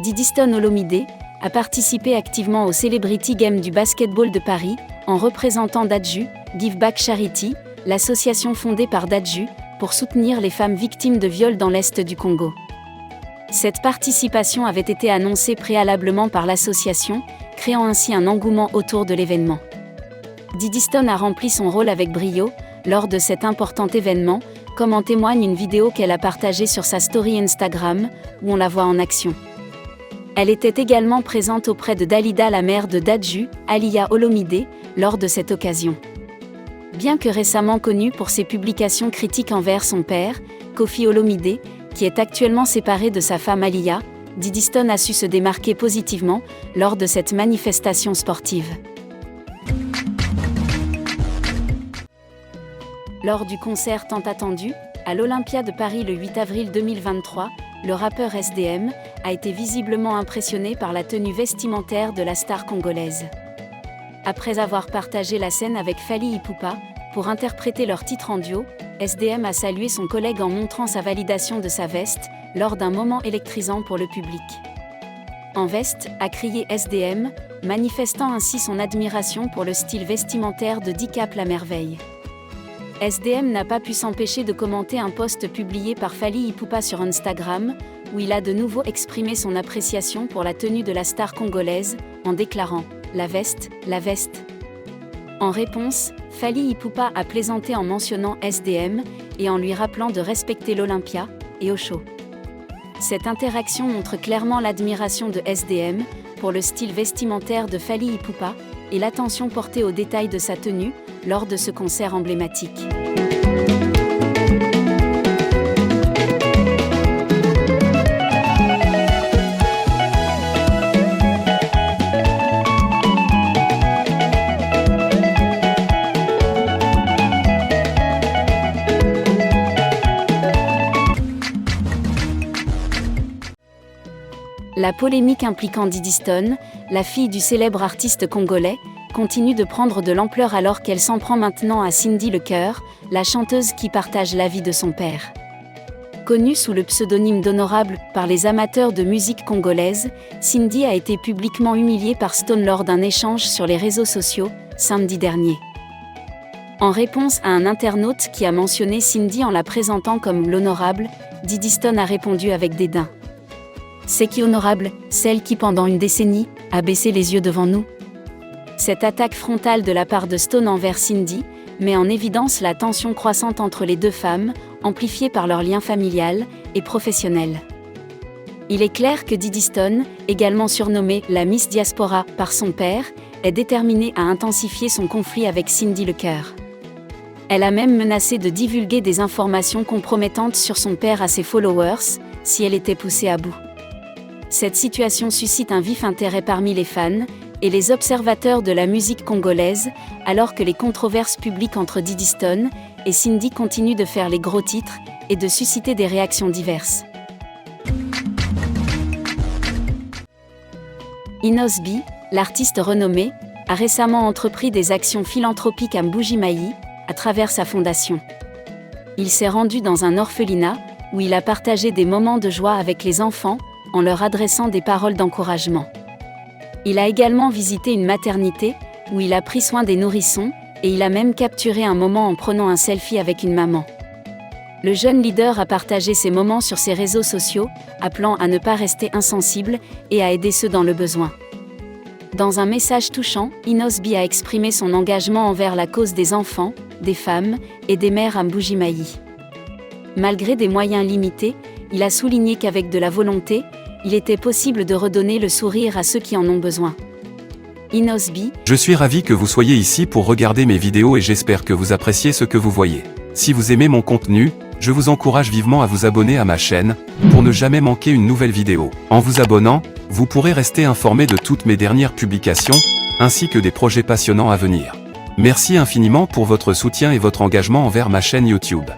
Didyston Olomide a participé activement au Celebrity Game du basketball de Paris, en représentant Dadju, Give Back Charity, l'association fondée par Dadju, pour soutenir les femmes victimes de viols dans l'Est du Congo. Cette participation avait été annoncée préalablement par l'association, créant ainsi un engouement autour de l'événement. Didyston a rempli son rôle avec brio, lors de cet important événement, comme en témoigne une vidéo qu'elle a partagée sur sa story Instagram, où on la voit en action. Elle était également présente auprès de Dalida, la mère de Dadju, Aliya Olomide, lors de cette occasion. Bien que récemment connue pour ses publications critiques envers son père, Kofi Olomide, qui est actuellement séparé de sa femme Aliya, Didyston a su se démarquer positivement lors de cette manifestation sportive. Lors du concert tant attendu, à l'Olympia de Paris le 8 avril 2023, le rappeur SDM a été visiblement impressionné par la tenue vestimentaire de la star congolaise. Après avoir partagé la scène avec Fally Ipupa, pour interpréter leur titre en duo, SDM a salué son collègue en montrant sa validation de sa veste, lors d'un moment électrisant pour le public. En veste, a crié SDM, manifestant ainsi son admiration pour le style vestimentaire de Dicap la merveille. SDM n'a pas pu s'empêcher de commenter un post publié par Fally Ipupa sur Instagram, où il a de nouveau exprimé son appréciation pour la tenue de la star congolaise, en déclarant « La veste, la veste ». En réponse, Fally Ipupa a plaisanté en mentionnant SDM, et en lui rappelant de respecter l'Olympia, et Ocho. Cette interaction montre clairement l'admiration de SDM, pour le style vestimentaire de Fally Ipupa, et l'attention portée aux détails de sa tenue, lors de ce concert emblématique. La polémique impliquant Didyston, la fille du célèbre artiste congolais, continue de prendre de l'ampleur alors qu'elle s'en prend maintenant à Cindy Lecoeur, la chanteuse qui partage la vie de son père. Connue sous le pseudonyme d'Honorable par les amateurs de musique congolaise, Cindy a été publiquement humiliée par Stone lors d'un échange sur les réseaux sociaux, samedi dernier. En réponse à un internaute qui a mentionné Cindy en la présentant comme l'Honorable, Didyston a répondu avec dédain. C'est qui Honorable, celle qui pendant une décennie, a baissé les yeux devant nous ? Cette attaque frontale de la part de Stone envers Cindy met en évidence la tension croissante entre les deux femmes, amplifiée par leur lien familial et professionnel. Il est clair que Didyston, également surnommée la Miss Diaspora par son père, est déterminée à intensifier son conflit avec Cindy Lecoeur. Elle a même menacé de divulguer des informations compromettantes sur son père à ses followers, si elle était poussée à bout. Cette situation suscite un vif intérêt parmi les fans et les observateurs de la musique congolaise, alors que les controverses publiques entre Didyston et Cindy continuent de faire les gros titres et de susciter des réactions diverses. Inosbi, l'artiste renommé, a récemment entrepris des actions philanthropiques à Mbuji-Mayi, à travers sa fondation. Il s'est rendu dans un orphelinat, où il a partagé des moments de joie avec les enfants, en leur adressant des paroles d'encouragement. Il a également visité une maternité, où il a pris soin des nourrissons, et il a même capturé un moment en prenant un selfie avec une maman. Le jeune leader a partagé ces moments sur ses réseaux sociaux, appelant à ne pas rester insensible et à aider ceux dans le besoin. Dans un message touchant, Inosbi a exprimé son engagement envers la cause des enfants, des femmes et des mères à Mbuji-Mayi. Malgré des moyens limités, il a souligné qu'avec de la volonté, il était possible de redonner le sourire à ceux qui en ont besoin. Inosbi. Je suis ravi que vous soyez ici pour regarder mes vidéos et j'espère que vous appréciez ce que vous voyez. Si vous aimez mon contenu, je vous encourage vivement à vous abonner à ma chaîne, pour ne jamais manquer une nouvelle vidéo. En vous abonnant, vous pourrez rester informé de toutes mes dernières publications, ainsi que des projets passionnants à venir. Merci infiniment pour votre soutien et votre engagement envers ma chaîne YouTube.